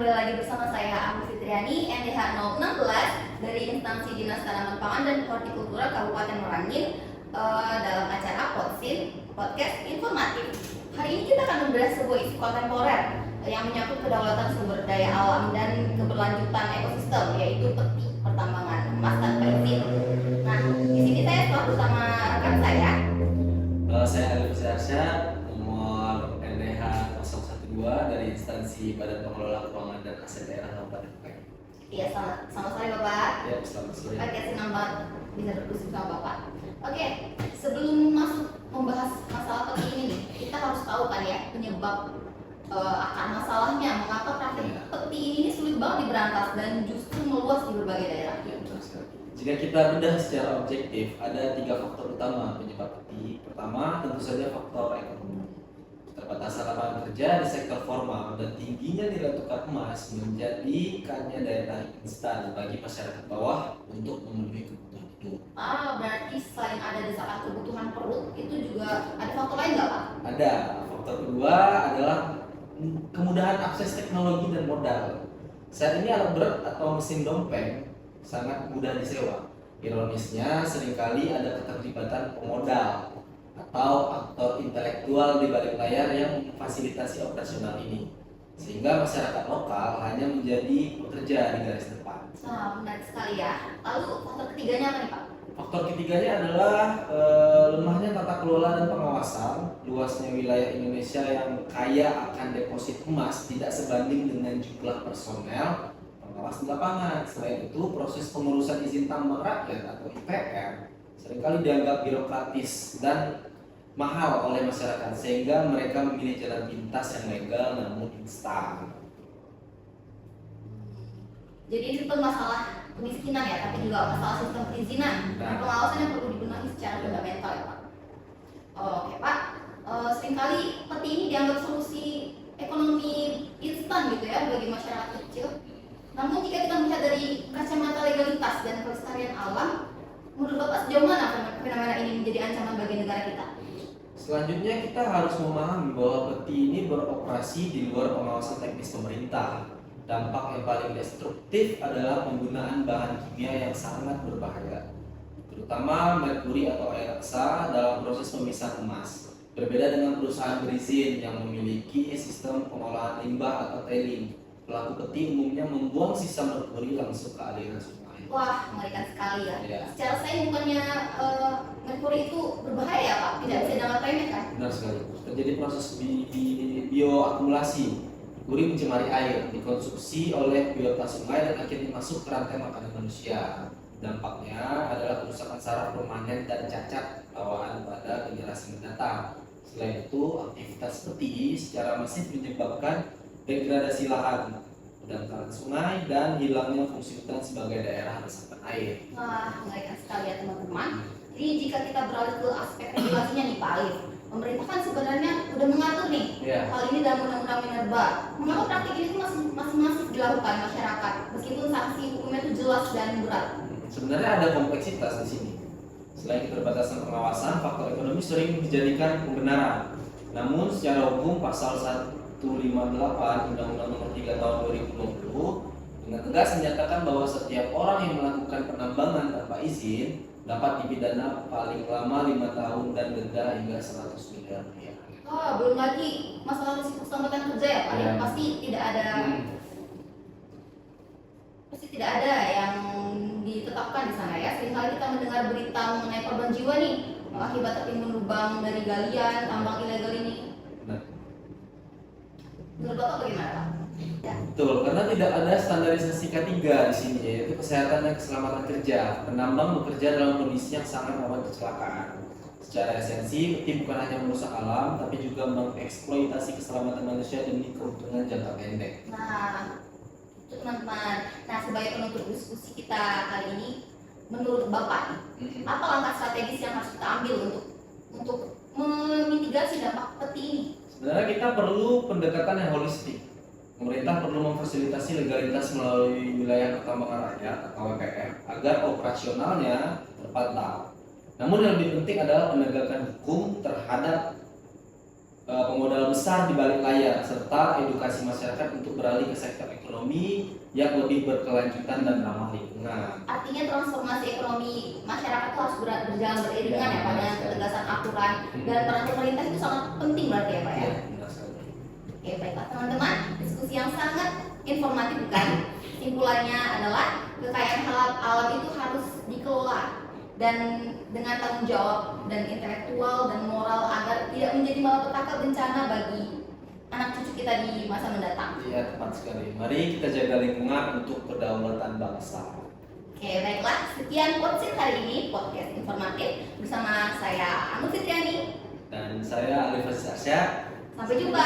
kembali lagi bersama saya Amu Fitriani, NDH 016 dari Instansi Dinas Tanaman Pangan dan Hortikultura Kabupaten Merangin dalam acara Podcast Informatif. Hari ini kita akan membahas sebuah isu kontemporer yang menyangkut kedaulatan sumber daya alam dan keberlanjutan ekosistem, yaitu peti pertambangan emas tanpa izin. Nah, di sini saya telah bersama rekan saya. Saya Alif Syarsyad, nomor NDH 012 dari Instansi Badan Pengelola Keuangan dan Aset Daerah Kabupaten Merangin. Iya, selamat sore Bapak. Ya, selamat sore. Oke, senang banget bisa berdiskusi sama Bapak. Oke, sebelum masuk membahas masalah peti ini nih, kita harus tahu kan ya penyebab akar masalahnya, mengapa praktik peti ini sulit banget diberantas dan justru meluas di berbagai daerah. Ya, betul sekali. Jika kita bedah secara objektif, ada 3 faktor utama penyebab peti. Pertama, tentu saja faktor ekonomi. Keterbatasan lapangan kerja di sektor formal dan tingginya nilai tukar emas menjadikannya daya tarik instan bagi masyarakat bawah untuk memenuhi kebutuhan hidup. Berarti selain ada desakan kebutuhan perut, itu juga ada faktor lain nggak Pak? Ada. Faktor kedua adalah kemudahan akses teknologi dan modal. Saat ini alat berat atau mesin dompeng sangat mudah disewa. Ironisnya, seringkali ada keterlibatan pemodal atau aktor intelektual di balik layar yang memfasilitasi operasional ini, sehingga masyarakat lokal hanya menjadi pekerja di garis depan. Menarik sekali ya. Lalu faktor ketiganya apa nih Pak? Faktor ketiganya adalah lemahnya tata kelola dan pengawasan. Luasnya wilayah Indonesia yang kaya akan deposit emas tidak sebanding dengan jumlah personel pengawas di lapangan. Selain itu, proses pengurusan izin tambang rakyat atau IPR seringkali dianggap birokratis dan mahal oleh masyarakat, sehingga mereka memilih jalan pintas yang legal namun instan. Jadi ini bukan masalah kemiskinan ya, tapi juga masalah sistem perizinan dan pengawasan yang perlu dibenahi secara fundamental ya Pak. Oke Pak, seringkali peti ini dianggap solusi ekonomi instan gitu ya bagi masyarakat kecil. Namun jika kita melihat dari kacamata legalitas dan kelestarian alam, menurut Bapak sejauh mana fenomena ini menjadi ancaman bagi negara kita? Selanjutnya kita harus memahami bahwa peti ini beroperasi di luar pengawasan teknis pemerintah. Dampak yang paling destruktif adalah penggunaan bahan kimia yang sangat berbahaya, terutama merkuri atau air reksa dalam proses pemisahan emas. Berbeda dengan perusahaan berizin yang memiliki sistem pengolahan limbah atau tailing, pelaku peti umumnya membuang sisa merkuri langsung ke aliran sungai. Wah, mengerikan sekali ya. Ya. Secara sains bukannya merkuri itu berbahaya Pak, tidak bisa dianggap remeh kan? Benar sekali. Terjadi proses bioakumulasi. Merkuri mencemari air, dikonsumsi oleh biota sungai dan akhirnya masuk ke rantai makanan manusia. Dampaknya adalah kerusakan saraf permanen dan cacat bawaan pada generasi mendatang. Selain itu, aktivitas peti secara masif menyebabkan degradasi lahan, pendangkalan sungai, dan hilangnya fungsi hutan sebagai daerah resapan air. Wah, mengerikan sekali ya teman-teman. Jadi jika kita beralih ke aspek regulasinya nih Pak Alif, pemerintah kan sebenarnya udah mengatur nih hal ini dalam undang-undang minerba. Mengapa praktik ini tuh masih masif dilakukan masyarakat meskipun sanksi hukumnya itu jelas dan berat? Sebenarnya ada kompleksitas di sini. Selain keterbatasan pengawasan, faktor ekonomi sering dijadikan pembenaran. Namun secara hukum pasal 158 Undang-Undang Nomor 3 Tahun 2020 dengan tegas menyatakan bahwa setiap orang yang melakukan penambangan tanpa izin dapat dipidana paling lama 5 tahun dan denda hingga 100 miliar rupiah. Belum lagi masalah risiko keselamatan kerja ya Pak. Ya. Pasti tidak ada yang ditetapkan di sana ya. Seringkali kita mendengar berita mengenai korban jiwa nih akibat tertimbun lubang dari galian tambang ilegal ini. Nah, Menurut Bapak bagaimana Pak? Ya. betul, karena tidak ada standarisasi K3 di sini, yaitu kesehatan dan keselamatan kerja. Penambang bekerja dalam kondisi yang sangat rawan kecelakaan. Secara esensi, peti bukan hanya merusak alam, tapi juga mengeksploitasi keselamatan manusia demi keuntungan jangka pendek. Nah, itu teman-teman. Nah, sebagai penutup diskusi kita kali ini, menurut Bapak, apa langkah strategis yang harus kita ambil untuk memitigasi dampak peti ini? Sebenarnya kita perlu pendekatan yang holistik. Pemerintah perlu memfasilitasi legalitas melalui wilayah pertambangan rakyat atau WPR agar operasionalnya terpantau. Namun yang lebih penting adalah penegakan hukum terhadap pemodal besar di balik layar, serta edukasi masyarakat untuk beralih ke sektor ekonomi yang lebih berkelanjutan dan ramah lingkungan. Artinya transformasi ekonomi masyarakat itu harus berjalan beriringan ya Pak, dengan ketegasan aturan dan peran pemerintah itu sangat penting berarti ya Pak ya. Benar sekali. Oke baiklah teman-teman, diskusi yang sangat informatif bukan? Simpulannya adalah kekayaan alam itu harus dikelola dan dengan tanggung jawab dan intelektual dan moral agar tidak menjadi malapetaka bencana bagi anak cucu kita di masa mendatang. Iya, tepat sekali. Mari kita jaga lingkungan untuk kedaulatan bangsa. Oke baiklah, sekian podcast hari ini, podcast informatif bersama saya Anu Fitriani. Dan saya Alif Arsya. Sampai jumpa.